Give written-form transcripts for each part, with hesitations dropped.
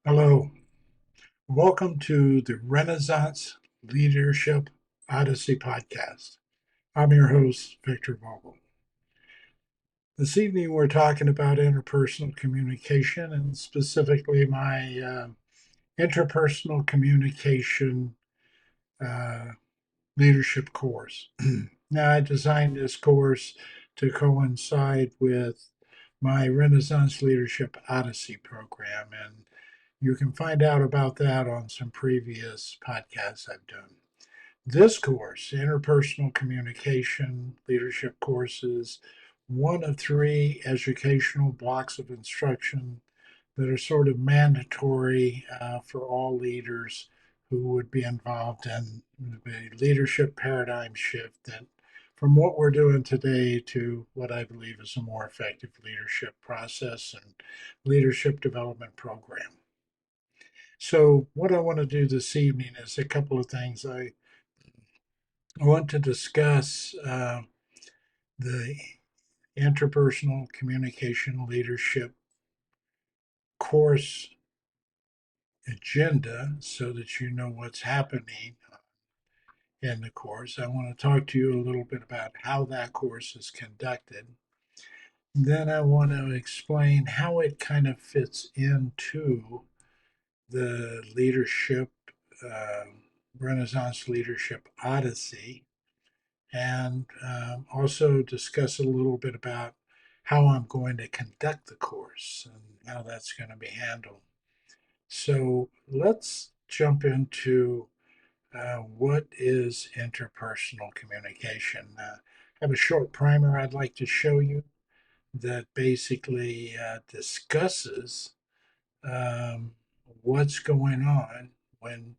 Hello, welcome to the Renaissance Leadership Odyssey podcast. I'm your host, Victor Vogel. This evening, we're talking about interpersonal communication and specifically my interpersonal communication uh, leadership course. Now, I designed this course to coincide with my Renaissance Leadership Odyssey program, and you can find out about that on some previous podcasts I've done. This course, Interpersonal Communication Leadership Courses, one of three educational blocks of instruction that are sort of mandatory for all leaders who would be involved in the leadership paradigm shift that from what we're doing today to what I believe is a more effective leadership process and leadership development program. So, what I want to do this evening is a couple of things. I want to discuss the interpersonal communication leadership course agenda so that you know what's happening in the course. I want to talk to you a little bit about how that course is conducted. Then I want to explain how it kind of fits into the leadership, uh, Renaissance Leadership Odyssey, and also discuss a little bit about how I'm going to conduct the course and how that's going to be handled. So let's jump into what is interpersonal communication. I have a short primer I'd like to show you that basically discusses um, what's going on when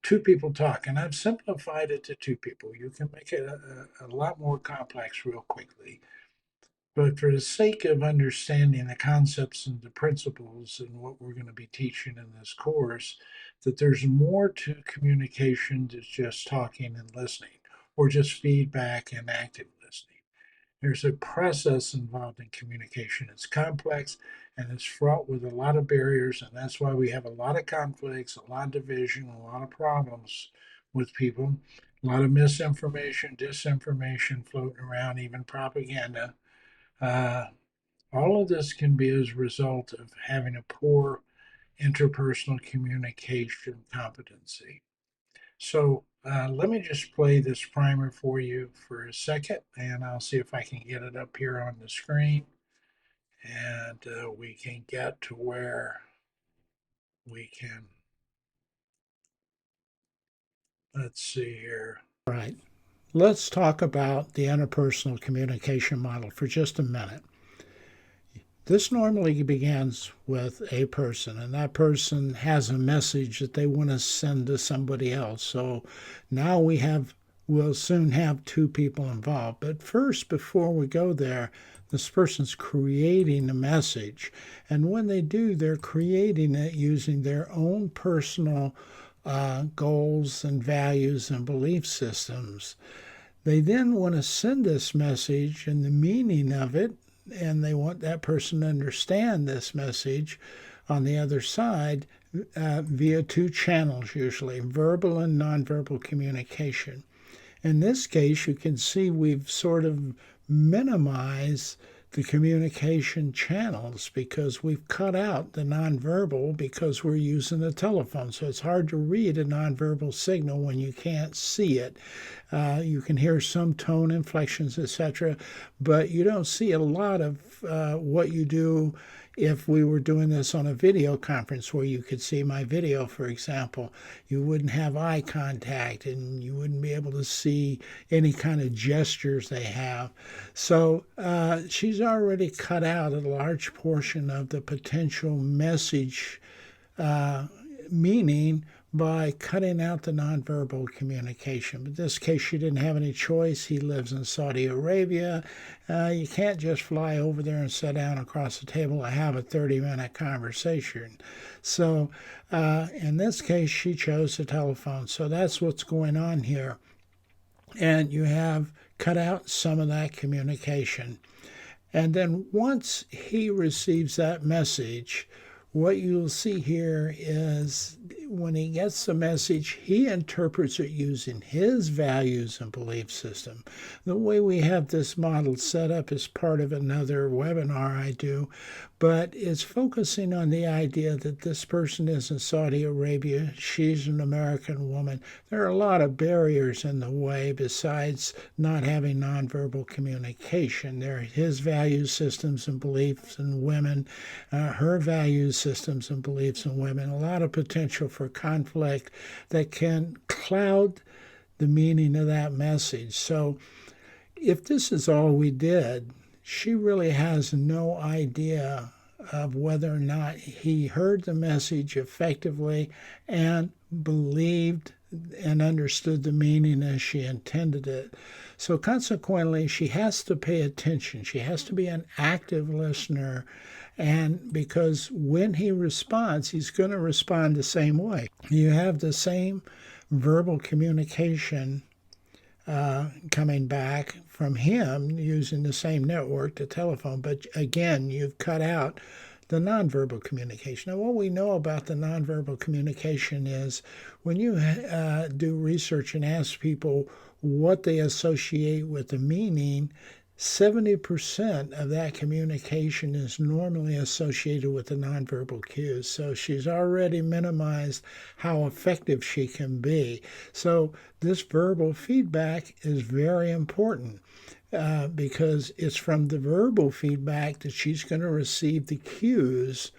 two people talk. And I've simplified it to two people. You can make it a lot more complex real quickly. But for the sake of understanding the concepts and the principles and what we're going to be teaching in this course, that there's more to communication than just talking and listening, or just feedback and active listening. There's a process involved in communication. It's complex and it's fraught with a lot of barriers, and that's why we have a lot of conflicts, a lot of division, a lot of problems with people, a lot of misinformation, disinformation floating around, even propaganda. Uh, all of this can be as a result of having a poor interpersonal communication competency. So let me just play this primer for you for a second, and I'll see if I can get it up here on the screen. And we can get to where we can, let's see here. Right. Let's talk about the interpersonal communication model for just a minute. This normally begins with a person, and that person has a message that they want to send to somebody else. So now we'll soon have two people involved. But first, before we go there, this person's creating a message. And when they do, they're creating it using their own personal goals and values and belief systems. They then want to send this message and the meaning of it, and they want that person to understand this message on the other side via two channels, usually verbal and nonverbal communication. In this case, you can see we've sort of minimized the communication channels because we've cut out the nonverbal because we're using a telephone. So it's hard to read a nonverbal signal when you can't see it. You can hear some tone inflections, etc., but you don't see a lot of what you do if we were doing this on a video conference where you could see my video, for example. You wouldn't have eye contact and you wouldn't be able to see any kind of gestures they have. So she's already cut out a large portion of the potential message meaning by cutting out the nonverbal communication. But in this case, she didn't have any choice. He lives in Saudi Arabia. You can't just fly over there and sit down across the table and have a 30-minute conversation. So in this case, she chose the telephone. So that's what's going on here. And you have cut out some of that communication. And then once he receives that message, what you'll see here is when he gets the message, he interprets it using his values and belief system. The way we have this model set up is part of another webinar I do, but it's focusing on the idea that this person is in Saudi Arabia, she's an American woman. There are a lot of barriers in the way besides not having nonverbal communication. There are his value systems and beliefs in women, her value systems and beliefs in women, a lot of potential for conflict that can cloud the meaning of that message. So if this is all we did, she really has no idea of whether or not he heard the message effectively and believed and understood the meaning as she intended it. So consequently, she has to pay attention. She has to be an active listener. And because when he responds, he's going to respond the same way. You have the same verbal communication coming back from him using the same network, the telephone, but again, you've cut out the nonverbal communication. Now, what we know about the nonverbal communication is when you do research and ask people what they associate with the meaning, 70% of that communication is normally associated with the nonverbal cues. So she's already minimized how effective she can be. So this verbal feedback is very important. Because it's from the verbal feedback that she's going to receive the cues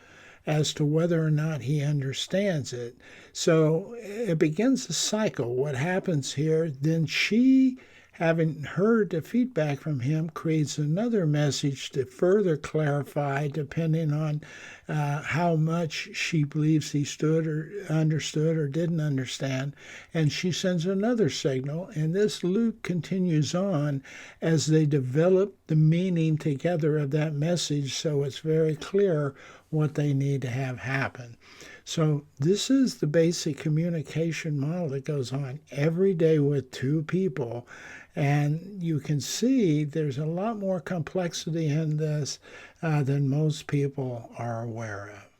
as to whether or not he understands it. So it begins a cycle. What happens here, then she, having heard the feedback from him, creates another message to further clarify, depending on how much she believes he stood or understood or didn't understand. And she sends another signal, and this loop continues on as they develop the meaning together of that message, so it's very clear what they need to have happen. So this is the basic communication model that goes on every day with two people. And you can see there's a lot more complexity in this than most people are aware of.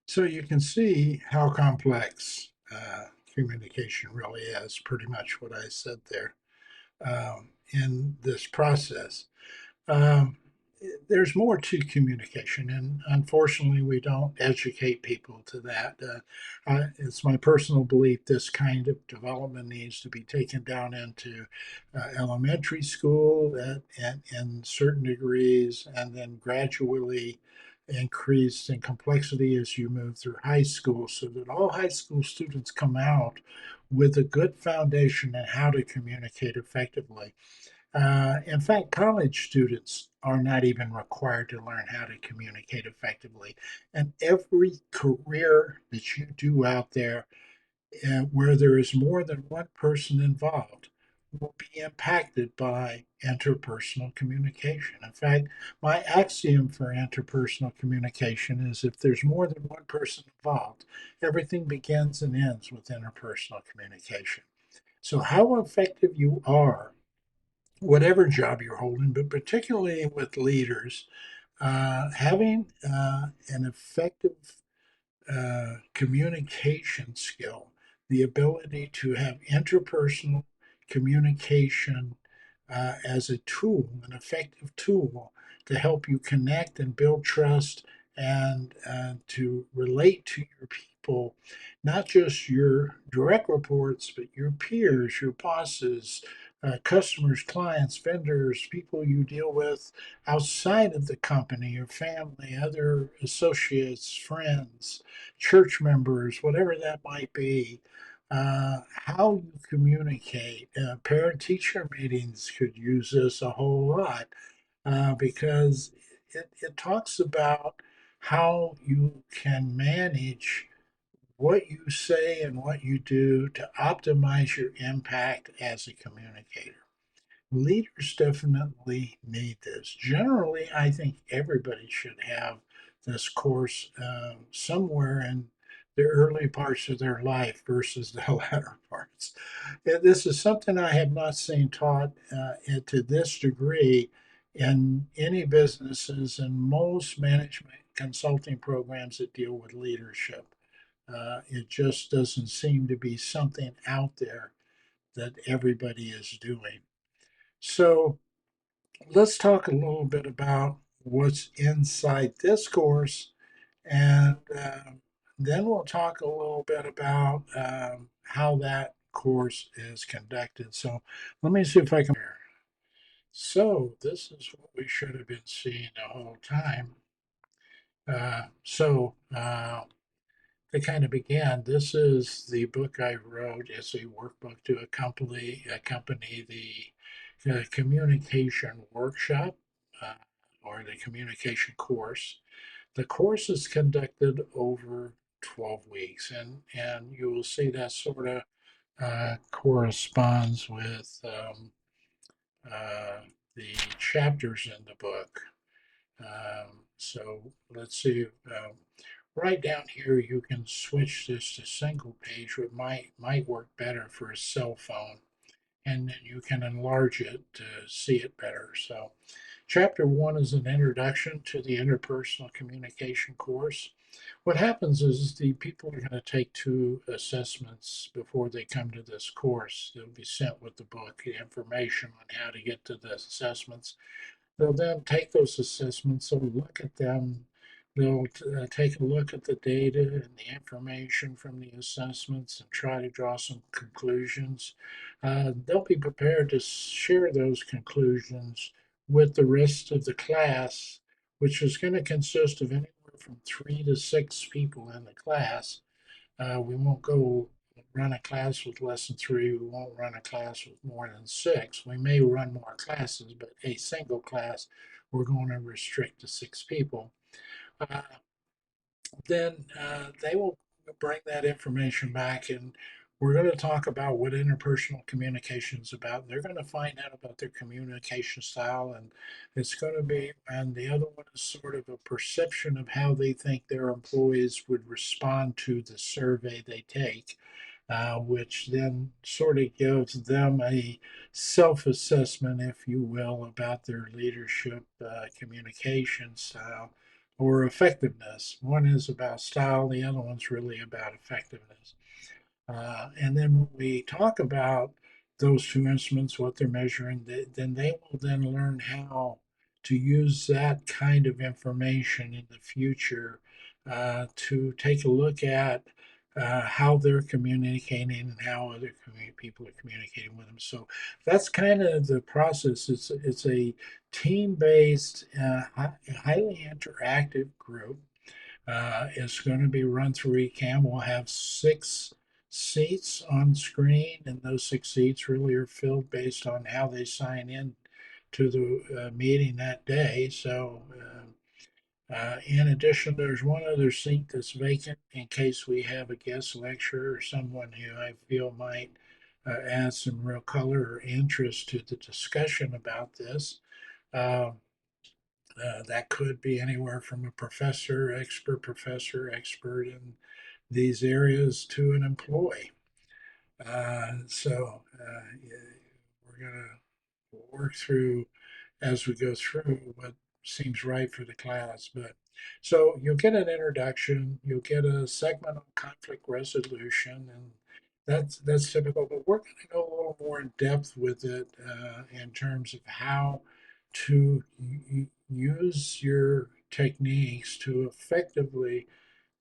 So you can see how complex communication really is, pretty much what I said there in this process. Um, there's more to communication, and unfortunately, we don't educate people to that. It's my personal belief this kind of development needs to be taken down into elementary school in certain degrees, and then gradually increased in complexity as you move through high school, so that all high school students come out with a good foundation in how to communicate effectively. In fact, college students are not even required to learn how to communicate effectively. And every career that you do out there where there is more than one person involved will be impacted by interpersonal communication. In fact, my axiom for interpersonal communication is if there's more than one person involved, everything begins and ends with interpersonal communication. So, how effective you are whatever job you're holding, but particularly with leaders, having an effective communication skill, the ability to have interpersonal communication as a tool, an effective tool to help you connect and build trust and to relate to your people, not just your direct reports, but your peers, your bosses, customers, clients, vendors, people you deal with outside of the company, your family, other associates, friends, church members, whatever that might be. How you communicate. Parent teacher meetings could use this a whole lot because it talks about how you can manage what you say and what you do to optimize your impact as a communicator. Leaders definitely need this. Generally, I think everybody should have this course somewhere in the early parts of their life versus the latter parts. This is something I have not seen taught to this degree in any businesses and most management consulting programs that deal with leadership. It just doesn't seem to be something out there that everybody is doing. So let's talk a little bit about what's inside this course, and then we'll talk a little bit about how that course is conducted. So let me see if I can. So this is what we should have been seeing the whole time. So to kind of begin, this is the book I wrote as a workbook to accompany the communication workshop or the communication course. The course is conducted over 12 weeks, and you will see that sort of corresponds with uh, the chapters in the book. So let's see. Right down here, you can switch this to single page, which might work better for a cell phone, and then you can enlarge it to see it better. So, chapter one is an introduction to the interpersonal communication course. What happens is the people are going to take two assessments before they come to this course. They'll be sent with the book, the information on how to get to the assessments. They'll then take those assessments, they'll look at them, they'll take a look at the data and the information from the assessments and try to draw some conclusions. They'll be prepared to share those conclusions with the rest of the class, which is going to consist of anywhere from 3 to 6 people in the class. We won't go run a class with less than three. We won't run a class with more than six. We may run more classes, but a single class, we're going to restrict to 6 people. Uh, then they will bring that information back, and we're going to talk about what interpersonal communication is about. They're going to find out about their communication style, and it's going to be, and the other one is sort of a perception of how they think their employees would respond to the survey they take, which then sort of gives them a self assessment, if you will, about their leadership communication style or effectiveness. One is about style, the other one's really about effectiveness. And then when we talk about those two instruments, what they're measuring, then they will then learn how to use that kind of information in the future to take a look at how they're communicating and how other people are communicating with them. So that's kind of the process. It's a team-based, highly interactive group. It's going to be run through eCam. We'll have 6 seats on screen, and those 6 seats really are filled based on how they sign in to the meeting that day. So, in addition, there's one other seat that's vacant in case we have a guest lecturer or someone who I feel might add some real color or interest to the discussion about this. Uh, that could be anywhere from a professor, expert in these areas to an employee. We're going to work through as we go through what seems right for the class. But so you'll get an introduction, you'll get a segment on conflict resolution, and that's typical. But we're going to go a little more in depth with it in terms of how to use your techniques to effectively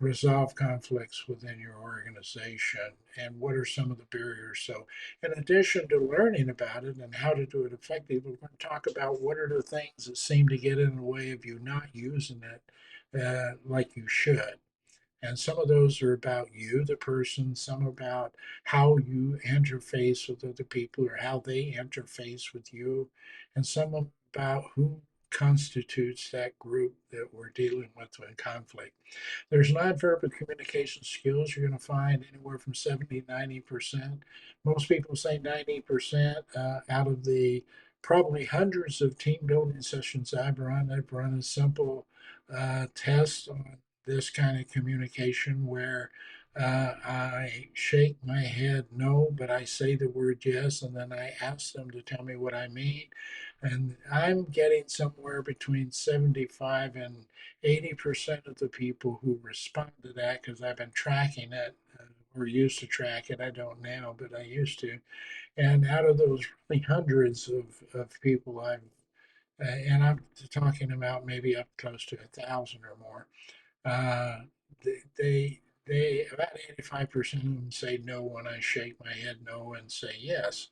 resolve conflicts within your organization and what are some of the barriers. So, in addition to learning about it and how to do it effectively, we're going to talk about what are the things that seem to get in the way of you not using it like you should. And some of those are about you, the person, some about how you interface with other people or how they interface with you, and some about who constitutes that group that we're dealing with in conflict. There's nonverbal communication skills you're going to find anywhere from 70 to 90%. Most people say 90% out of the probably hundreds of team building sessions I've run a simple test on this kind of communication where I shake my head no, but I say the word yes, and then I ask them to tell me what I mean. And I'm getting somewhere between 75 and 80% of the people who respond to that because I've been tracking it or used to track it. I don't now, but I used to. And out of those really hundreds of people and I'm talking about maybe up close to 1,000 or more, uh, they about 85% of them say no when I shake my head no and say yes.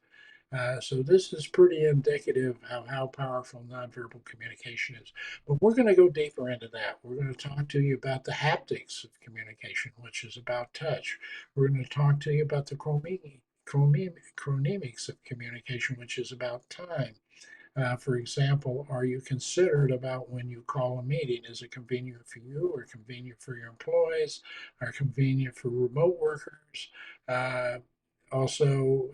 So this is pretty indicative of how powerful nonverbal communication is. But we're going to go deeper into that. We're going to talk to you about the haptics of communication, which is about touch. We're going to talk to you about the chronemics of communication, which is about time. For example, are you considered about when you call a meeting? Is it convenient for you or convenient for your employees or convenient for remote workers? Uh, also,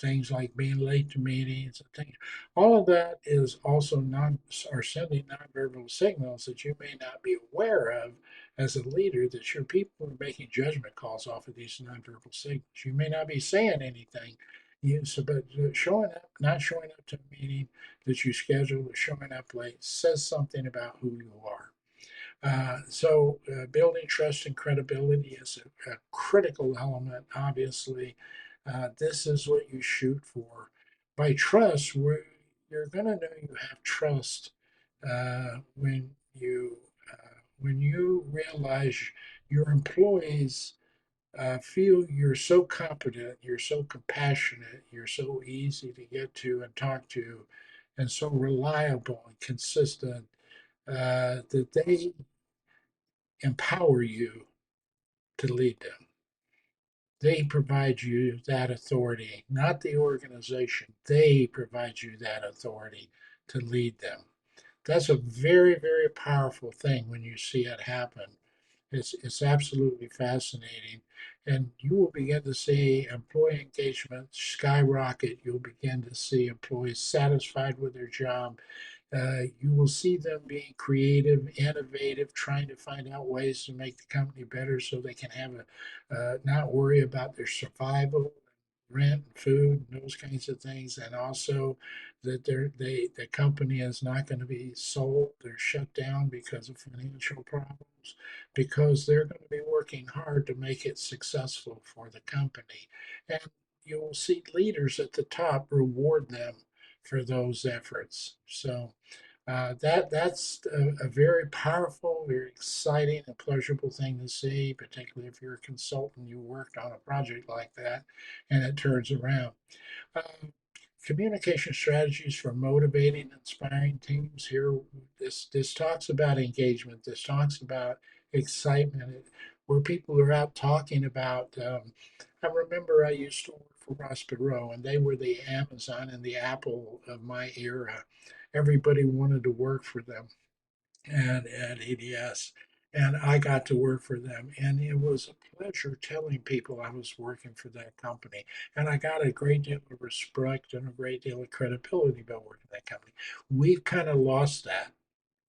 things like being late to meetings and things. All of that is also non are sending nonverbal signals that you may not be aware of as a leader, that your people are making judgment calls off of these nonverbal signals. You may not be saying anything, but showing up, not showing up to a meeting that you scheduled, or showing up late says something about who you are. So, building trust and credibility is a critical element. Obviously, this is what you shoot for. By trust, you're going to know you have trust when you realize your employees feel you're so competent, you're so compassionate, you're so easy to get to and talk to, and so reliable and consistent that they empower you to lead them. They provide you that authority, not the organization. They provide you that authority to lead them. That's a very, very powerful thing when you see it happen. It's absolutely fascinating. And you will begin to see employee engagement skyrocket. You'll begin to see employees satisfied with their job. You will see them being creative, innovative, trying to find out ways to make the company better so they can have not worry about their survival, rent, food, and those kinds of things, and also that the company is not going to be sold or shut down because of financial problems, because they're going to be working hard to make it successful for the company, and you will see leaders at the top reward them for those efforts. So that's a very powerful, very exciting, and pleasurable thing to see, particularly if you're a consultant, you worked on a project like that, and it turns around. Um, Communication strategies for motivating, inspiring teams. Here, this talks about engagement. This talks about excitement, where people are out talking about. I remember I used to work for Ross Perot, and they were the Amazon and the Apple of my era. Everybody wanted to work for them and at EDS. And I got to work for them. And it was a pleasure telling people I was working for that company. And I got a great deal of respect and a great deal of credibility about working for that company. We've kind of lost that.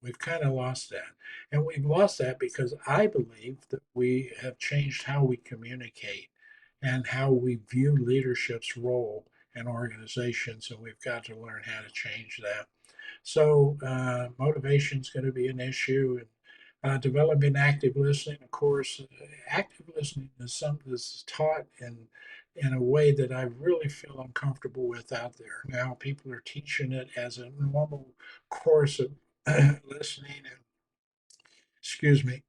We've kind of lost that. And we've lost that because I believe that we have changed how we communicate and how we view leadership's role in organizations. And we've got to learn how to change that. So motivation is going to be an issue. And developing active listening, of course, active listening is something that's taught in a way that I really feel uncomfortable with out there. Now, people are teaching it as a normal course of listening. And, excuse me,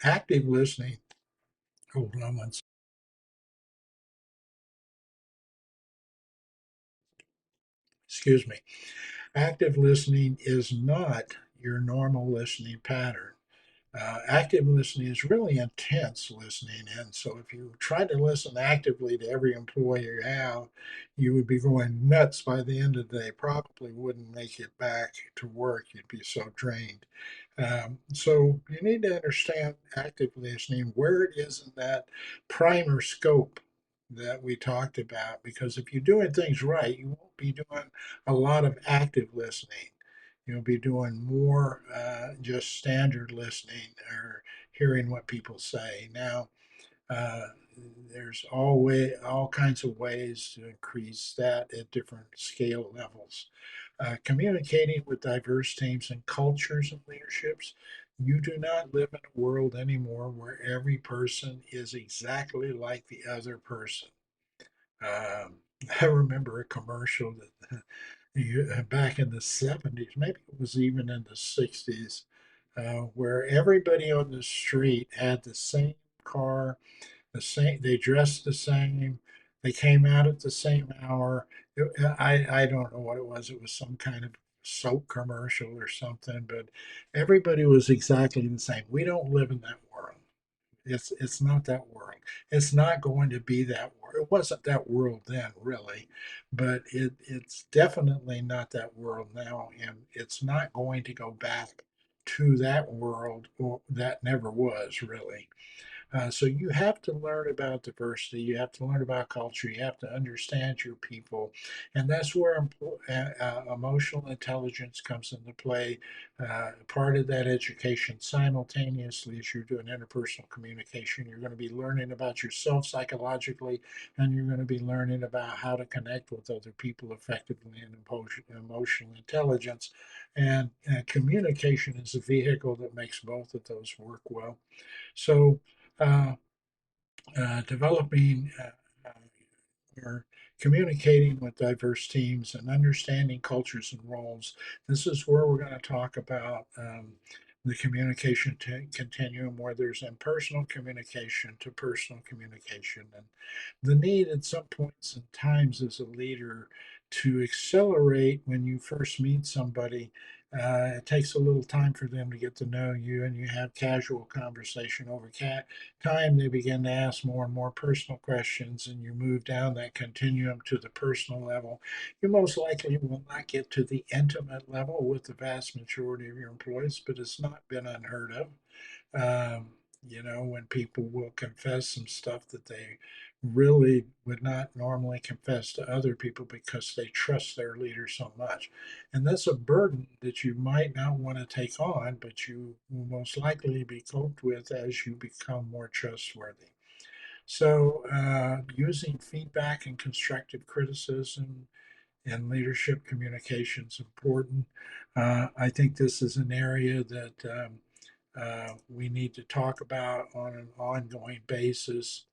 active listening. Hold on one second. Excuse me. Active listening is not your normal listening pattern. Active listening is really intense listening. And so if you try to listen actively to every employee you have, you would be going nuts by the end of the day. Probably wouldn't make it back to work. You'd be so drained. So you need to understand active listening, where it is in that primer scope that we talked about. Because if you're doing things right, you won't be doing a lot of active listening. You'll be doing more just standard listening or hearing what people say. Now, Uh, there's all kinds of ways to increase that at different scale levels. Communicating with diverse teams and cultures and leaderships. You do not live in a world anymore where every person is exactly like the other person. Um, I remember a commercial that back in the 70s, maybe it was even in the 60s, where everybody on the street had the same car, the same, they dressed the same, they came out at the same hour. I don't know what it was. It was some kind of soap commercial or something, but everybody was exactly the same. We don't live in that world. It's not that world. It's not going to be that world. It wasn't that world then, really, but it's definitely not that world now, and it's not going to go back to that world or that never was really. So you have to learn about diversity. You have to learn about culture. You have to understand your people, and that's where emotional intelligence comes into play. Part of that education, simultaneously as you're doing interpersonal communication, you're going to be learning about yourself psychologically, and you're going to be learning about how to connect with other people effectively and emotional intelligence. And communication is a vehicle that makes both of those work well. So uh, developing or communicating with diverse teams and understanding cultures and roles. This is where we're going to talk about the communication continuum, where there's impersonal communication to personal communication, and the need at some points and times as a leader to accelerate when you first meet somebody. It takes a little time for them to get to know you, and you have casual conversation over time. They begin to ask more and more personal questions, and you move down that continuum to the personal level. You most likely will not get to the intimate level with the vast majority of your employees, but it's not been unheard of. Um, when people will confess some stuff that they really would not normally confess to other people because they trust their leader so much. And that's a burden that you might not want to take on, but you will most likely be coped with as you become more trustworthy. So, using feedback and constructive criticism in leadership communication is important. I think this is an area that we need to talk about on an ongoing basis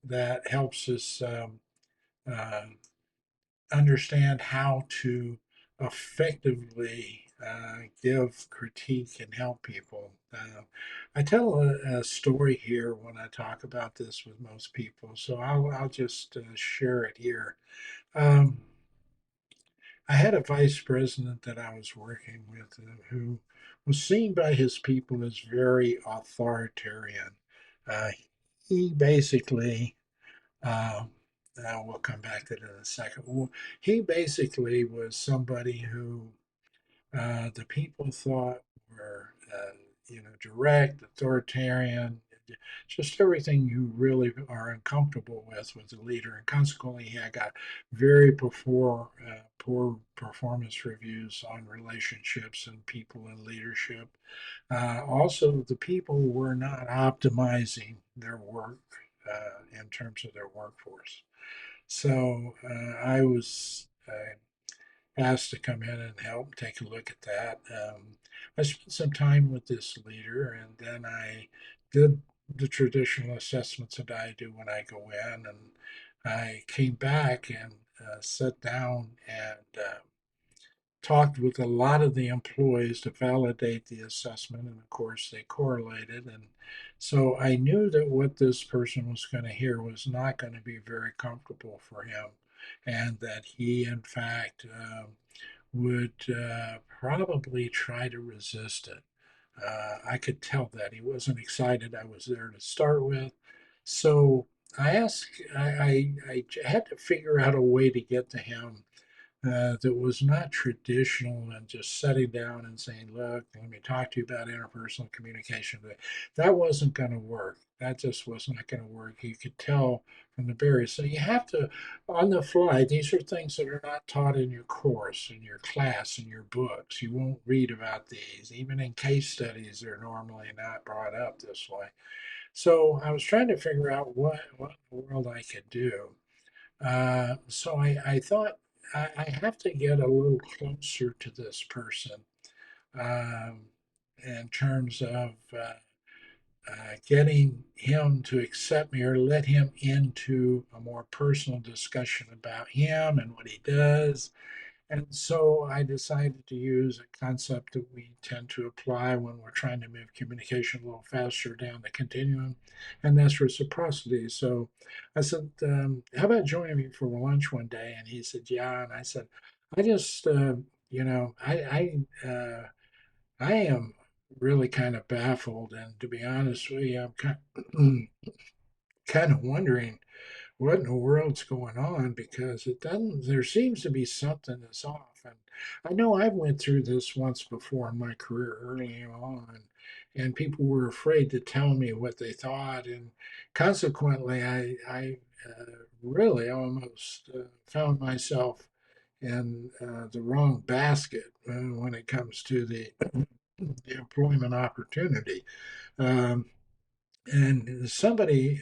that helps us uh, understand how to effectively give critique and help people. I tell a story here when I talk about this with most people, so I'll just share it here. Um, I had a vice president that I was working with who was seen by his people as very authoritarian. Uh, he basically, uh, we'll come back to that in a second. Well, he basically was somebody who the people thought were, direct, authoritarian, just everything you really are uncomfortable with a leader. And consequently, he got very poor performance reviews on relationships and people in leadership. Also, the people were not optimizing their work in terms of their workforce. So I was asked to come in and help take a look at that. I spent some time with this leader, and then I did the traditional assessments that I do when I go in, and I came back and sat down and talked with a lot of the employees to validate the assessment, and of course they correlated. And so I knew that what this person was going to hear was not going to be very comfortable for him, and that he in fact would probably try to resist it. I could tell that he wasn't excited I was there to start with. So I had to figure out a way to get to him that was not traditional and just sitting down and saying, look, let me talk to you about interpersonal communication. That wasn't going to work. That just was not going to work. You could tell from the barriers. So you have to, on the fly, these are things that are not taught in your course, in your class, in your books. You won't read about these. Even in case studies, they're normally not brought up this way. So I was trying to figure out what in the world I could do. So I thought I have to get a little closer to this person um, in terms of getting him to accept me or let him into a more personal discussion about him and what he does. And so I decided to use a concept that we tend to apply when we're trying to move communication a little faster down the continuum, and that's reciprocity. So I said, how about joining me for lunch one day? And he said, yeah. And I said, I just, you know, I am really kind of baffled. And to be honest with you, I'm kind of wondering what in the world's going on because it doesn't there seems to be something that's off. And I know I went through this once before in my career early on, and people were afraid to tell me what they thought, and consequently I really almost found myself in the wrong basket when it comes to the employment opportunity. um, and somebody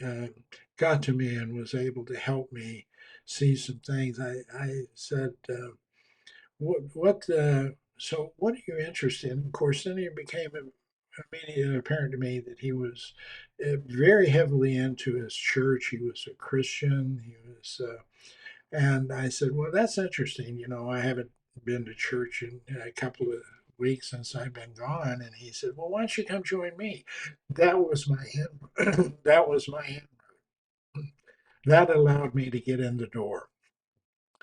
got to me and was able to help me see some things. I said, so what are you interested in? Of course, then it became immediately apparent to me that he was very heavily into his church. He was a Christian. And I said, well, that's interesting. You know, I haven't been to church in a couple of weeks since I've been gone. And he said, well, why don't you come join me? That was my that was my end. That allowed me to get in the door.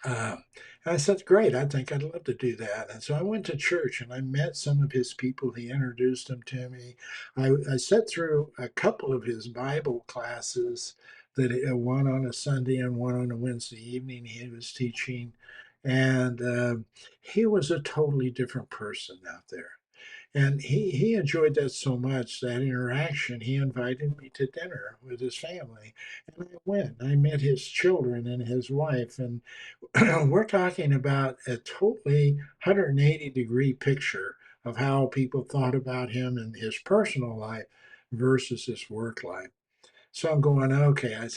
Uh, and I said, great, I think I'd love to do that. And so I went to church and I met some of his people. He introduced them to me. I sat through a couple of his Bible classes one on a Sunday and one on a Wednesday evening he was teaching. And he was a totally different person out there. And he enjoyed that so much, that interaction, he invited me to dinner with his family. And I went. I met his children and his wife. And we're talking about a totally 180-degree picture of how people thought about him in his personal life versus his work life. So I'm going, okay, I'm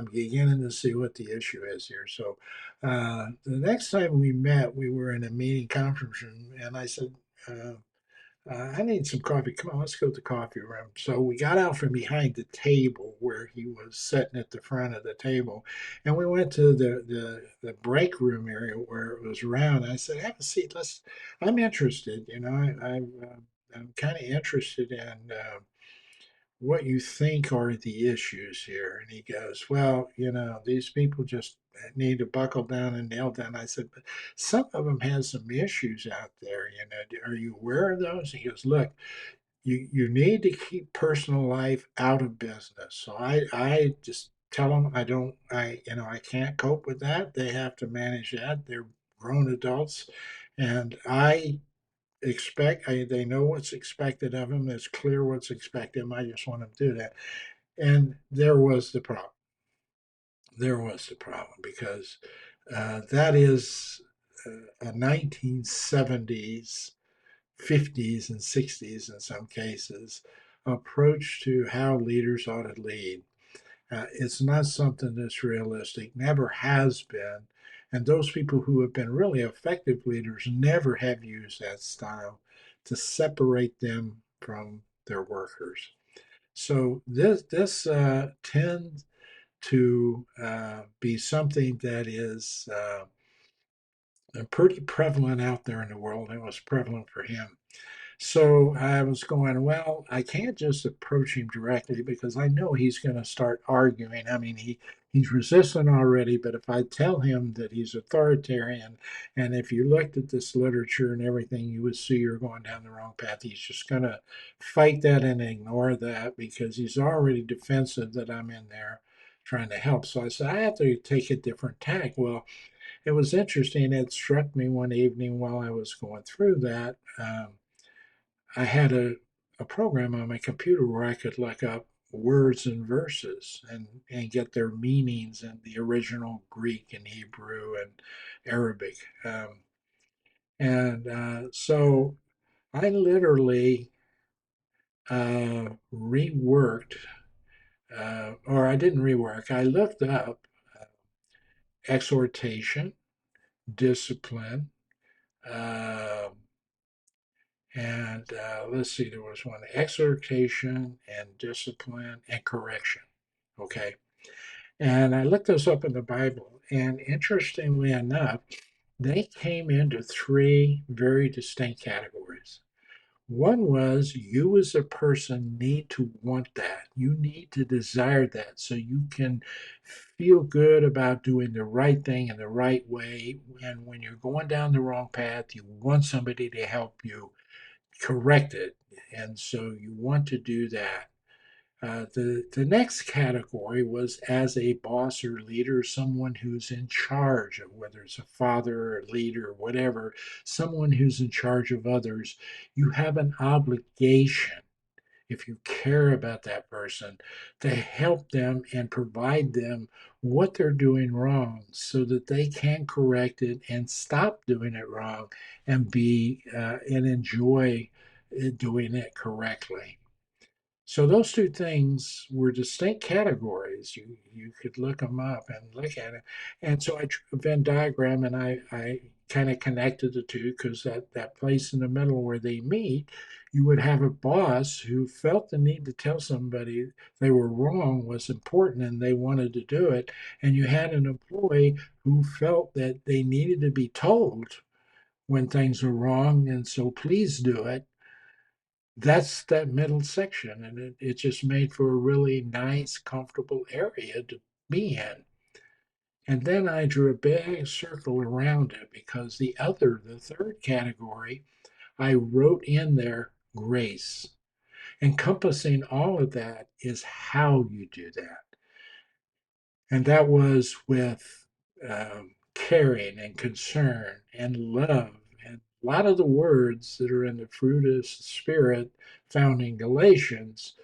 beginning to see what the issue is here. So the next time we met, we were in a meeting conference room, and I said, I need some coffee. Come on, let's go to the coffee room. So we got out from behind the table where he was sitting at the front of the table, and we went to the break room area where it was round. I said, "Have a seat. I'm interested. You know, I'm kind of interested in what you think are the issues here." And he goes, well, you know, these people just need to buckle down and nail down. I said, but some of them have some issues out there. You know, are you aware of those? He goes, look, you need to keep personal life out of business. So I just tell them you know, I can't cope with that. They have to manage that. They're grown adults, and they know what's expected of them. It's clear what's expected of them. I just want them to do that. And there was the problem. There was the problem because that is a 1970s, 50s, and 60s in some cases approach to how leaders ought to lead. It's not something that's realistic, never has been. And those people who have been really effective leaders never have used that style to separate them from their workers. So this tends to be something that is pretty prevalent out there in the world. It was prevalent for him. So I was going, well, I can't just approach him directly because I know he's going to start arguing. I mean, he's resistant already, but if I tell him that he's authoritarian, and if you looked at this literature and everything, you would see you're going down the wrong path. He's just going to fight that and ignore that because he's already defensive that I'm in there trying to help. So I said, I have to take a different tack. Well, it was interesting. It struck me one evening while I was going through that. I had a program on my computer where I could look up words and verses and get their meanings in the original Greek and Hebrew and Arabic. So I literally reworked or I didn't rework, I looked up exhortation, discipline, uh, and let's see, there was one exhortation and discipline and correction. Okay. And I looked those up in the Bible, and interestingly enough, they came into three very distinct categories. One was you as a person need to want that. You need to desire that so you can feel good about doing the right thing in the right way. And when you're going down the wrong path, you want somebody to help you correct it. And so you want to do that. The next category was as a boss or leader, someone who's in charge of whether it's a father or leader or whatever, someone who's in charge of others. You have an obligation, if you care about that person, to help them and provide them what they're doing wrong so that they can correct it and stop doing it wrong and and enjoy doing it correctly. So those two things were distinct categories. You could look them up and look at it. And so I drew a Venn diagram and I kind of connected the two because that place in the middle where they meet, you would have a boss who felt the need to tell somebody they were wrong was important and they wanted to do it. And you had an employee who felt that they needed to be told when things were wrong. And so please do it. That's that middle section, and it just made for a really nice, comfortable area to be in. And then I drew a big circle around it because the third category, I wrote in there grace. Encompassing all of that is how you do that. And that was with caring and concern and love and a lot of the words that are in the fruit of the Spirit found in Galatians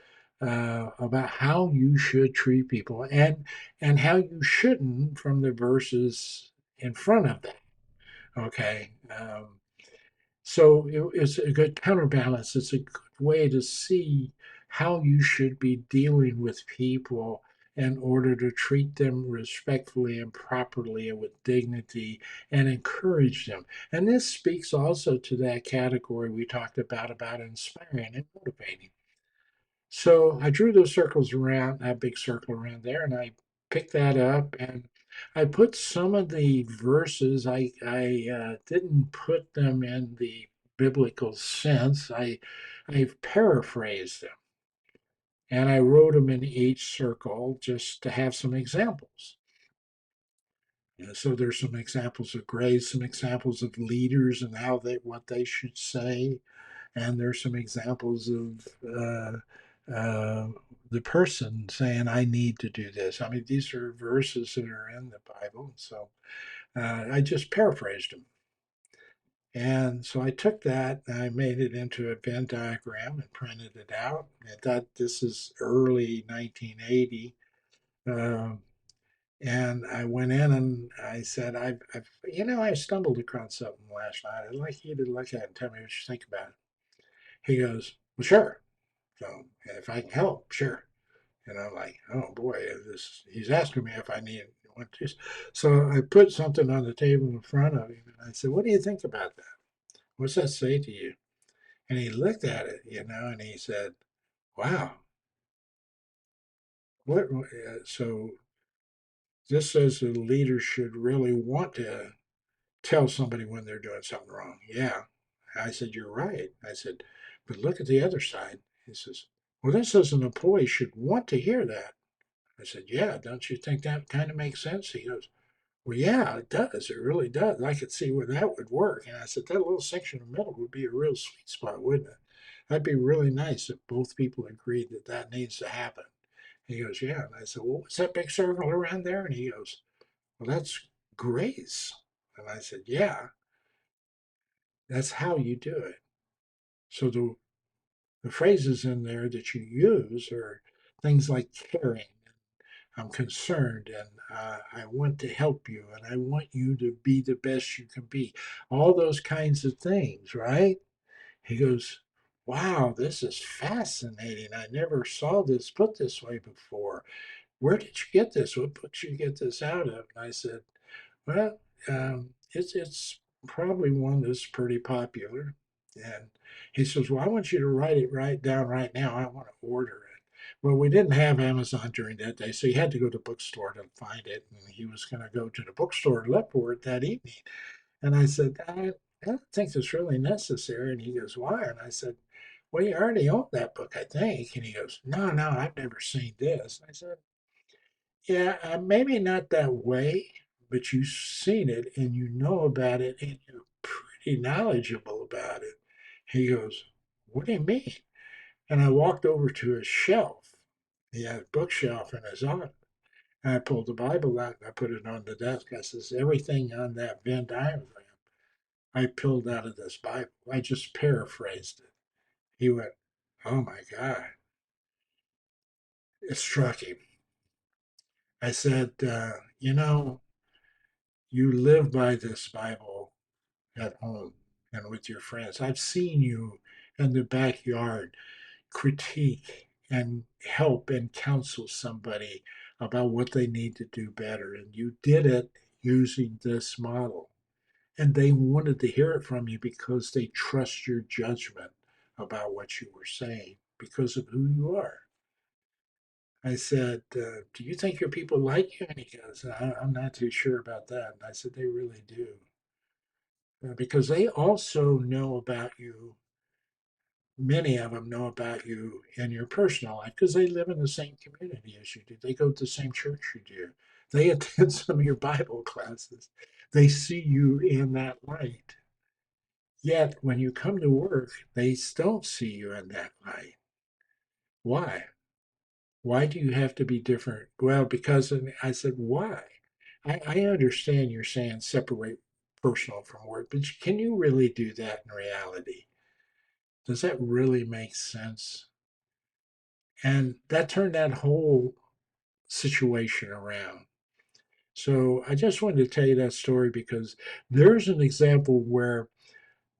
about how you should treat people and how you shouldn't from the verses in front of that. Okay. So it's a good counterbalance. It's a good way to see how you should be dealing with people in order to treat them respectfully and properly and with dignity and encourage them. And this speaks also to that category we talked about inspiring and motivating. So I drew those circles around, that big circle around there, and I picked that up and I put some of the verses, I didn't put them in the biblical sense. I paraphrased them and I wrote them in each circle just to have some examples. And so there's some examples of grace, some examples of leaders and what they should say, and there's some examples of the person saying, "I need to do this." I mean, these are verses that are in the Bible, so I just paraphrased them. And so I took that and I made it into a Venn diagram and printed it out. I thought this is early 1980. Um, and I went in and I said, I stumbled across something last night. I'd like you to look at it and tell me what you think about it. He goes, well, sure. So if I can help, sure. And I'm like, oh boy, he's asking me if I need want this. So I put something on the table in front of him and I said, what do you think about that? What's that say to you? And he looked at it, and he said, wow, so this says the leader should really want to tell somebody when they're doing something wrong. Yeah. I said, you're right. I said, but look at the other side. He says, well, this says an employee should want to hear that. I said, yeah, don't you think that kind of makes sense? He goes, well, yeah, it does. It really does. I could see where that would work. And I said, that little section in the middle would be a real sweet spot, wouldn't it? That'd be really nice if both people agreed that that needs to happen. He goes, yeah. And I said, well, what's that big circle around there? And he goes, well, that's grace. And I said, yeah, that's how you do it. So the phrases in there that you use are things like caring. I'm concerned and I want to help you and I want you to be the best you can be. All those kinds of things, right? He goes, wow, this is fascinating. I never saw this put this way before. Where did you get this? What books you get this out of? And I said, well, it's probably one that's pretty popular. And he says, well, I want you to write it right down right now. I want to order it. Well, we didn't have Amazon during that day, so he had to go to the bookstore to find it. And he was going to go to the bookstore to look for it that evening. And I said, I don't think it's really necessary. And he goes, why? And I said, well, you already own that book, I think. And he goes, no, I've never seen this. And I said, yeah, maybe not that way, but you've seen it and you know about it and you're pretty knowledgeable about it. He goes, what do you mean? And I walked over to his shelf. He had a bookshelf in his office. And I pulled the Bible out and I put it on the desk. I says, everything on that Venn diagram I pulled out of this Bible. I just paraphrased it. He went, oh my God. It struck him. I said, you live by this Bible at home and with your friends. I've seen you in the backyard critique and help and counsel somebody about what they need to do better. And you did it using this model. And they wanted to hear it from you because they trust your judgment about what you were saying because of who you are. I said, do you think your people like you? And he goes, I'm not too sure about that. And I said, they really do. Because they also know about you. Many of them know about you in your personal life because they live in the same community as you do. They go to the same church you do. They attend some of your Bible classes. They see you in that light. Yet when you come to work, they don't see you in that light. Why? Why do you have to be different? Well, because I said, why? I understand you're saying separate personal from work, but can you really do that in reality? Does that really make sense? And that turned that whole situation around. So I just wanted to tell you that story because there's an example where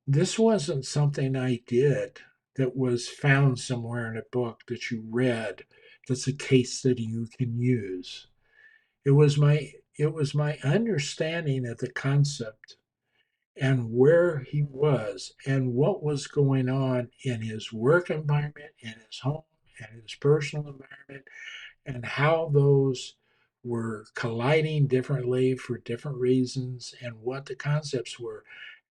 this wasn't something I did that was found somewhere in a book that you read that's a case study you can use. It was my understanding of the concept and where he was and what was going on in his work environment, in his home, and his personal environment, and how those were colliding differently for different reasons and what the concepts were.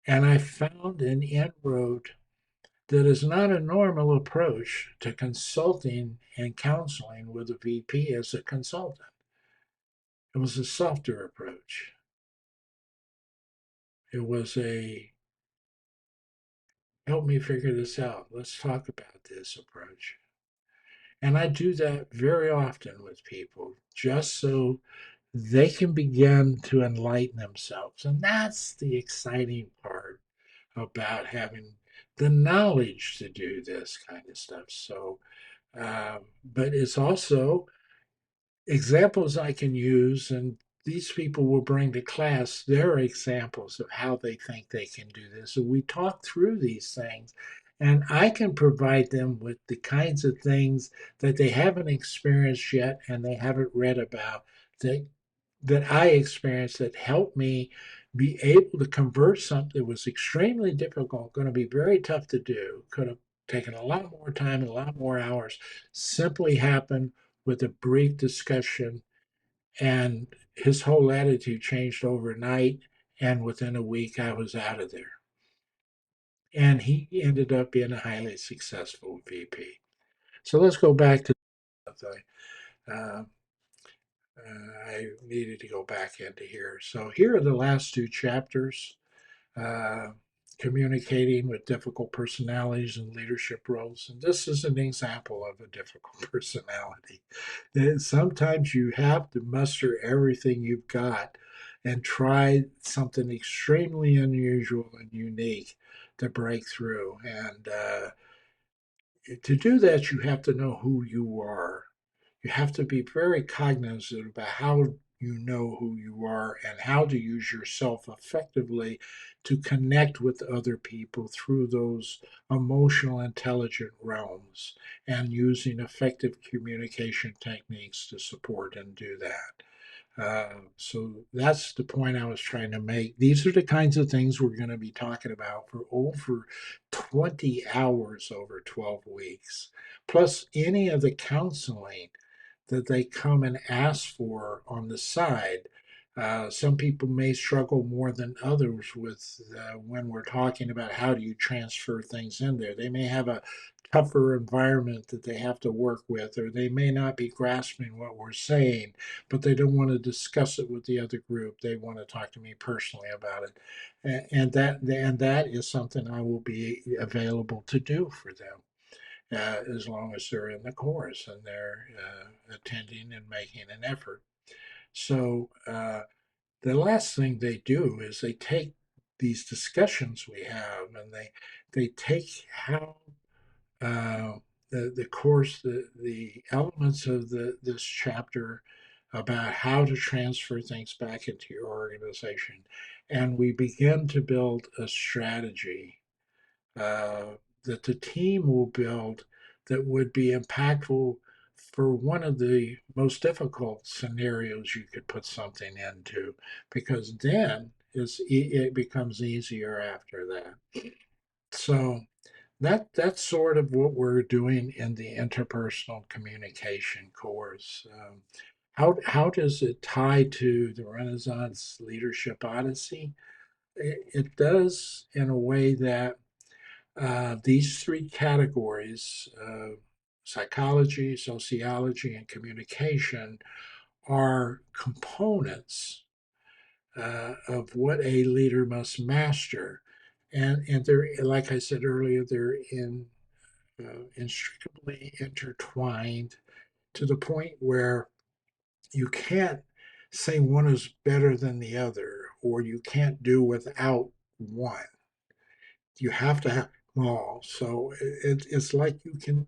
And I found an inroad that is not a normal approach to consulting and counseling with a VP as a consultant. It was a softer approach. It was a help me figure this out. Let's talk about this approach. And I do that very often with people just so they can begin to enlighten themselves. And that's the exciting part about having the knowledge to do this kind of stuff. So, but it's also examples I can use, and these people will bring to class their examples of how they think they can do this. So we talk through these things, and I can provide them with the kinds of things that they haven't experienced yet and they haven't read about that I experienced that helped me be able to convert something that was extremely difficult, going to be very tough to do, could have taken a lot more time and a lot more hours, simply happened with a brief discussion. And his whole attitude changed overnight. And within a week, I was out of there. And he ended up being a highly successful VP. So let's go back to the uh, I needed to go back into here. So here are the last two chapters, uh, communicating with difficult personalities and leadership roles. And this is an example of a difficult personality. And sometimes you have to muster everything you've got and try something extremely unusual and unique to break through. And to do that, you have to know who you are. You have to be very cognizant about how you know who you are and how to use yourself effectively to connect with other people through those emotional intelligent realms and using effective communication techniques to support and do that. So that's the point I was trying to make. These are the kinds of things we're going to be talking about for over 20 hours over 12 weeks, plus any of the counseling that they come and ask for on the side. Some people may struggle more than others with when we're talking about how do you transfer things in there. They may have a tougher environment that they have to work with, or they may not be grasping what we're saying, but they don't want to discuss it with the other group. They want to talk to me personally about it, and that is something I will be available to do for them as long as they're in the course and they're attending and making an effort. So the last thing they do is they take these discussions we have and they take how uh, the course, the elements of this chapter about how to transfer things back into your organization, and we begin to build a strategy uh, that the team will build that would be impactful for one of the most difficult scenarios you could put something into, because then it becomes easier after that. So that's sort of what we're doing in the interpersonal communication course. How does it tie to the Renaissance Leadership Odyssey? It does in a way that these three categories, psychology, sociology, and communication, are components of what a leader must master. And they're, like I said earlier, they're inextricably intertwined to the point where you can't say one is better than the other, or you can't do without one. You have to have them all. So it's like you can,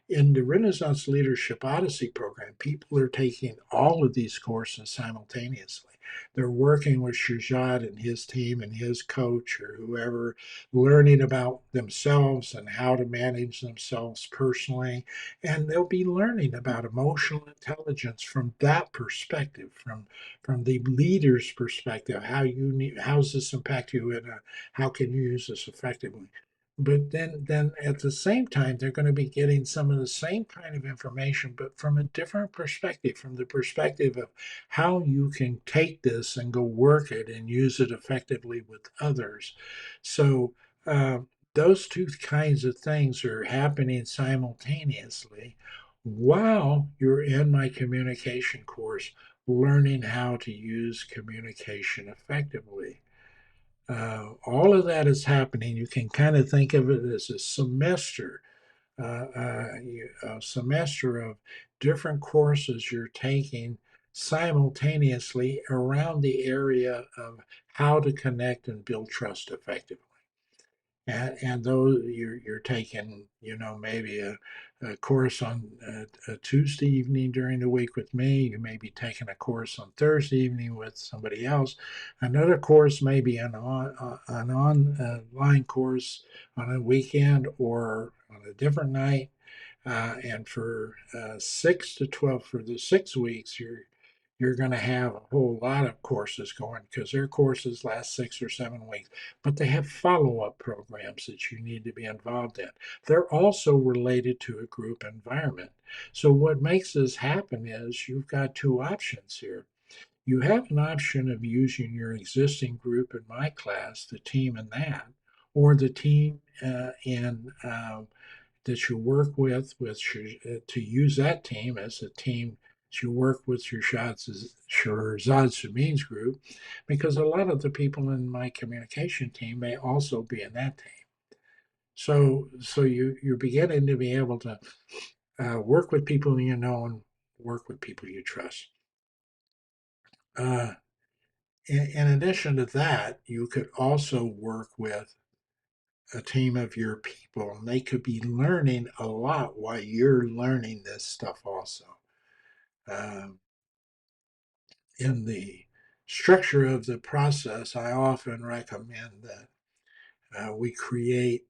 in the Renaissance Leadership Odyssey program, people are taking all of these courses simultaneously. They're working with Shujat and his team and his coach or whoever, learning about themselves and how to manage themselves personally. And they'll be learning about emotional intelligence from that perspective, from the leader's perspective. How does this impact you in a how can you use this effectively? But then at the same time, they're going to be getting some of the same kind of information, but from a different perspective, from the perspective of how you can take this and go work it and use it effectively with others. So uh, those two kinds of things are happening simultaneously while you're in my communication course, learning how to use communication effectively. All of that is happening. You can kind of think of it as a semester, a semester of different courses you're taking simultaneously around the area of how to connect and build trust effectively. And those you're taking, maybe a course on a Tuesday evening during the week with me. You may be taking a course on Thursday evening with somebody else. Another course may be an online course on a weekend or on a different night. And for 6 to 12, for the 6 weeks, you're going to have a whole lot of courses going because their courses last 6 or 7 weeks, but they have follow-up programs that you need to be involved in. They're also related to a group environment. So what makes this happen is you've got two options here. You have an option of using your existing group in my class, the team in that, or the team in that you work with to use that team as a team that you work with your Shirzad Samin's group, because a lot of the people in my communication team may also be in that team. So you're beginning to be able to work with people you know and work with people you trust. Uh, in addition to that, you could also work with a team of your people, and they could be learning a lot while you're learning this stuff also. Um, in the structure of the process, I often recommend that we create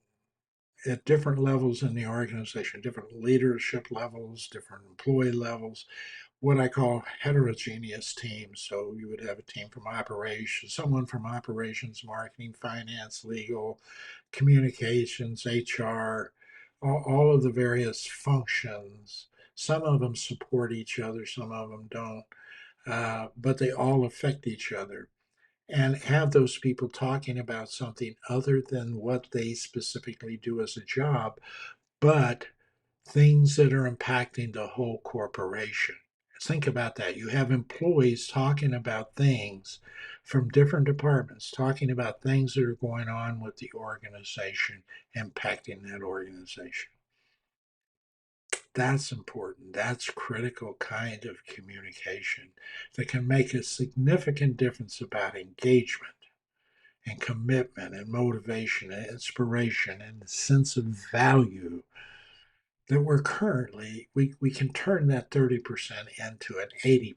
at different levels in the organization, different leadership levels, different employee levels, what I call heterogeneous teams. So you would have a team from operations, someone from operations, marketing, finance, legal, communications, HR, all of the various functions. Some of them support each other, some of them don't, but they all affect each other. And have those people talking about something other than what they specifically do as a job, but things that are impacting the whole corporation. Think about that. You have employees talking about things from different departments, talking about things that are going on with the organization, impacting that organization. That's important. That's critical kind of communication that can make a significant difference about engagement and commitment and motivation and inspiration and the sense of value that we're currently, we can turn that 30% into an 80%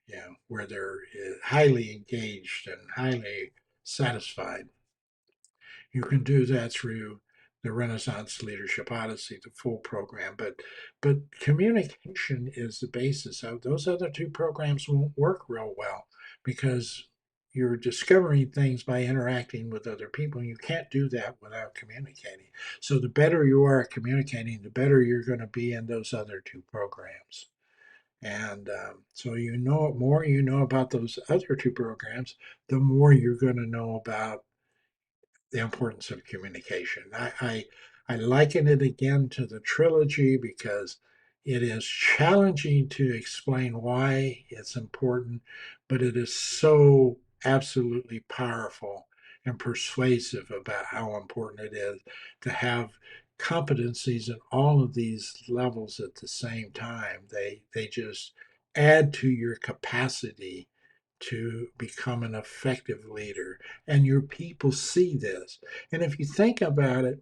figure, where they're highly engaged and highly satisfied. You can do that through the Renaissance Leadership Odyssey, the full program, but communication is the basis of those other two programs won't work real well because you're discovering things by interacting with other people. And you can't do that without communicating. So the better you are at communicating, the better you're going to be in those other two programs. And so more you know about those other two programs, the more you're going to know about the importance of communication. I liken it again to the trilogy because it is challenging to explain why it's important, but it is so absolutely powerful and persuasive about how important it is to have competencies at all of these levels at the same time. They just add to your capacity to become an effective leader. And your people see this. And if you think about it,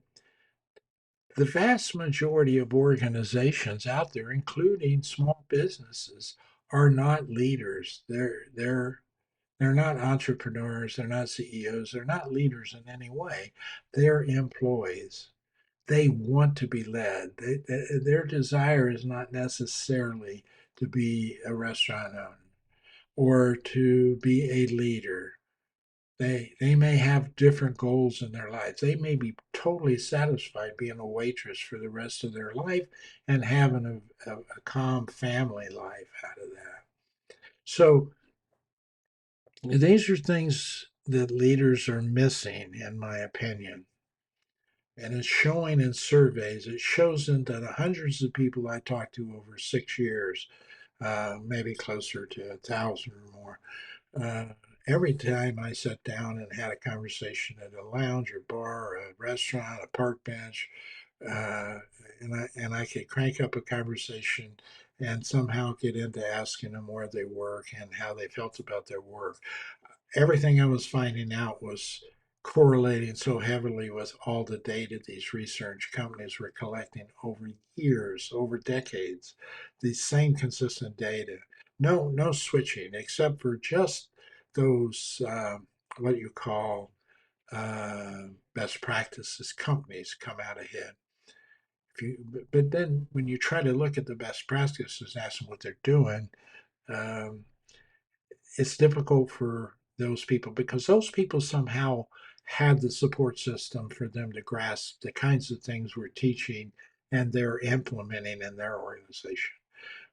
the vast majority of organizations out there, including small businesses, are not leaders. They're not entrepreneurs, they're not CEOs, they're not leaders in any way. They're employees. They want to be led. Their desire is not necessarily to be a restaurant owner or to be a leader. They may have different goals in their lives. They may be totally satisfied being a waitress for the rest of their life and having a calm family life out of that. So these are things that leaders are missing, in my opinion. And it's showing in surveys. It shows in that hundreds of people I talked to over 6 years, maybe closer to 1,000 or more, uh, every time I sat down and had a conversation at a lounge or bar or a restaurant, a park bench, uh, and I could crank up a conversation and somehow get into asking them where they work and how they felt about their work. Everything I was finding out was correlating so heavily with all the data these research companies were collecting over years, over decades, the same consistent data. No switching, except for just those what you call best practices companies come out ahead. But then when you try to look at the best practices, ask them what they're doing, um, it's difficult for those people because those people somehow had the support system for them to grasp the kinds of things we're teaching and they're implementing in their organization.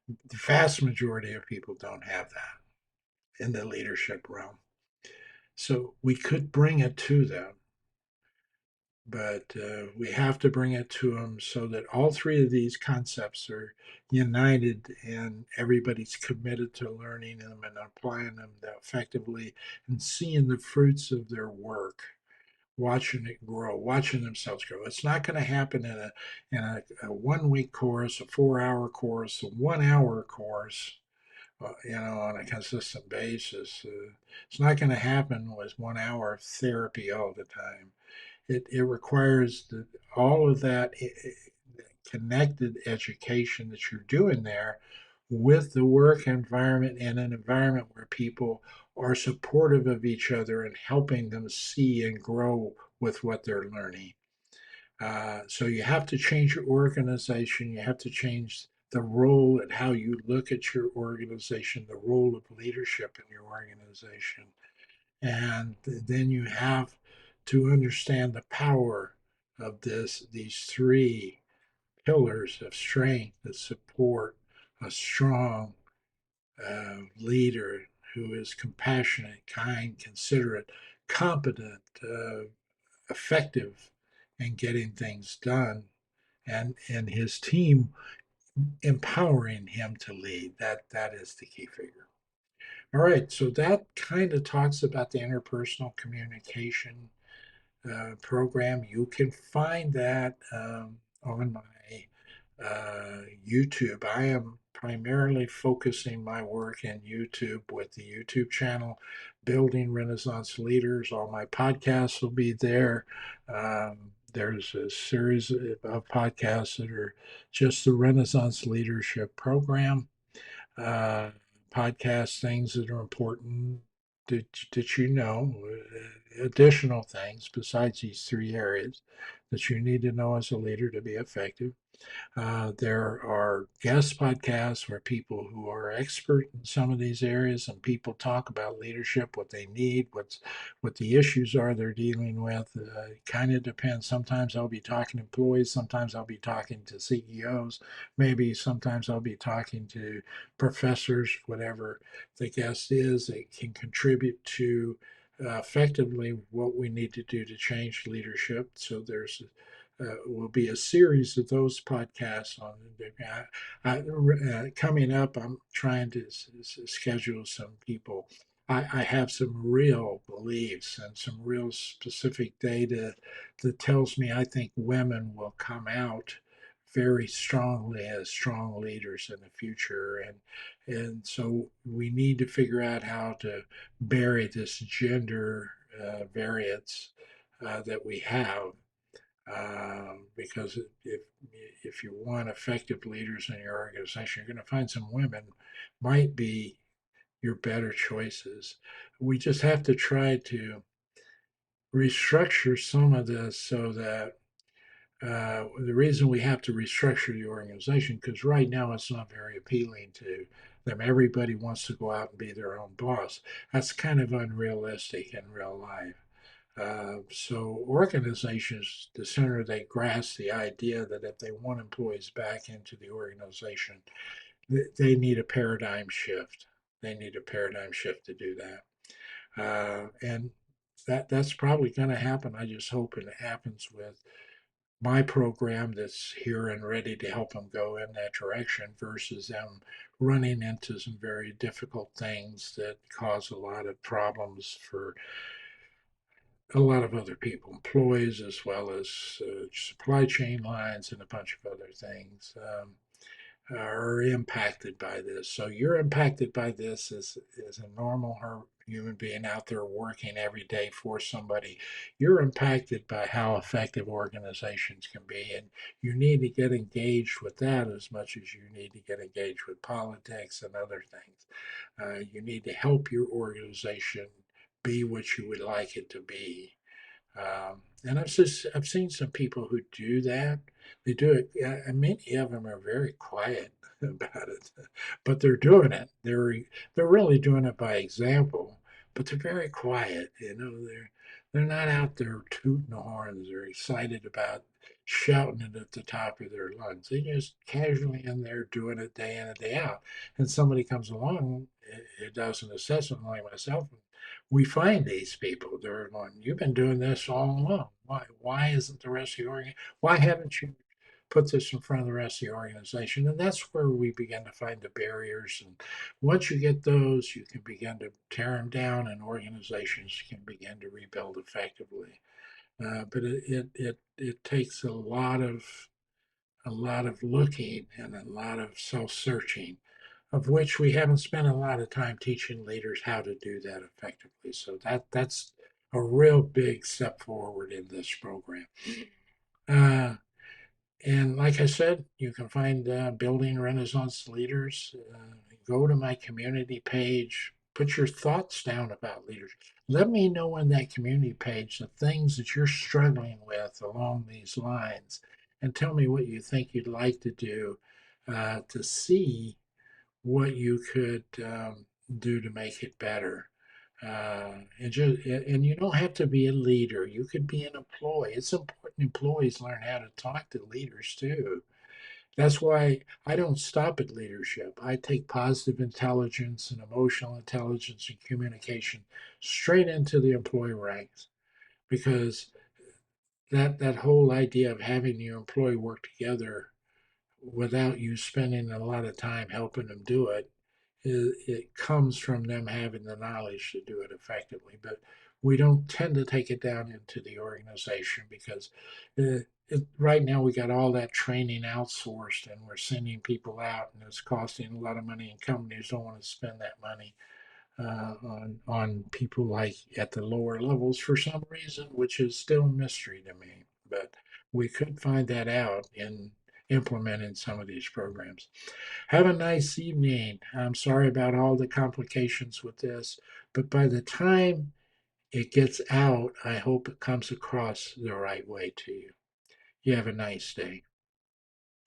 The vast majority of people don't have that in the leadership realm. So we could bring it to them, but we have to bring it to them so that all three of these concepts are united and everybody's committed to learning them and applying them effectively and seeing the fruits of their work, watching it grow, watching themselves grow. It's not going to happen in a 1 week course, a 4 hour course, a 1 hour course. On a consistent basis. It's not going to happen with 1 hour of therapy all the time. It requires all of that connected education that you're doing there with the work environment and an environment where people are supportive of each other and helping them see and grow with what they're learning. So you have to change your organization. You have to change the role and how you look at your organization, the role of leadership in your organization. And then you have to understand the power of these three pillars of strength that support a strong leader who is compassionate, kind, considerate, competent, effective in getting things done, and his team empowering him to lead. That is the key figure. All right, so that kind of talks about the interpersonal communication program. You can find that on my YouTube. I am primarily focusing my work in YouTube with the YouTube channel, Building Renaissance Leaders. All my podcasts will be there. There's a series of podcasts that are just the Renaissance Leadership Program. Uh, Podcast things that are important that you know, additional things besides these three areas that you need to know as a leader to be effective. There are guest podcasts where people who are expert in some of these areas and people talk about leadership, what they need, what the issues are they're dealing with. It kind of depends. Sometimes I'll be talking to employees, sometimes I'll be talking to CEOs, maybe sometimes I'll be talking to professors, whatever the guest is. It can contribute to effectively what we need to do to change leadership. So there's will be a series of those podcasts on coming up. I'm trying to schedule some people. I have some real beliefs and some real specific data that tells me I think women will come out very strongly as strong leaders in the future, and so we need to figure out how to bury this gender variance that we have, because if you want effective leaders in your organization, you're going to find some women might be your better choices. We just have to try to restructure some of this so that the reason we have to restructure the organization, because right now it's not very appealing to them. Everybody wants to go out and be their own boss. That's kind of unrealistic in real life. So organizations, the sooner they grasp the idea that if they want employees back into the organization, they need a paradigm shift. They need a paradigm shift to do that. And that's probably going to happen. I just hope it happens with my program that's here and ready to help them go in that direction versus them running into some very difficult things that cause a lot of problems for a lot of other people, employees, as well as supply chain lines and a bunch of other things are impacted by this. So you're impacted by this as a normal human being out there working every day for somebody. You're impacted by how effective organizations can be, and you need to get engaged with that as much as you need to get engaged with politics and other things. You need to help your organization be what you would like it to be. And I've seen some people who do that. They do it, and many of them are very quiet about it, but they're doing it. They're really doing it by example, but they're very quiet. You know, they're not out there tooting the horns. They're excited about shouting it at the top of their lungs. They just casually in there doing it day in and day out. And somebody comes along, it does an assessment like myself, we find these people. They're going, you've been doing this all along. Why isn't the rest of the why haven't you put this in front of the rest of the organization? And that's where we begin to find the barriers. And once you get those, you can begin to tear them down, and organizations can begin to rebuild effectively. But it takes a lot of looking and a lot of self searching, of which we haven't spent a lot of time teaching leaders how to do that effectively. So that's a real big step forward in this program. Uh, And like I said, you can find Building Renaissance Leaders. Go to my community page, put your thoughts down about leadership. Let me know on that community page the things that you're struggling with along these lines, and tell me what you think you'd like to do to see what you could do to make it better. And you don't have to be a leader. You could be an employee. It's important employees learn how to talk to leaders too. That's why I don't stop at leadership. I take positive intelligence and emotional intelligence and communication straight into the employee ranks, because that whole idea of having your employee work together without you spending a lot of time helping them do it, it comes from them having the knowledge to do it effectively. But we don't tend to take it down into the organization because right now we got all that training outsourced and we're sending people out and it's costing a lot of money and companies don't want to spend that money on people like at the lower levels for some reason, which is still a mystery to me. But we could find that out in implementing some of these programs. Have a nice evening. I'm sorry about all the complications with this, but by the time it gets out, I hope it comes across the right way to you. You have a nice day.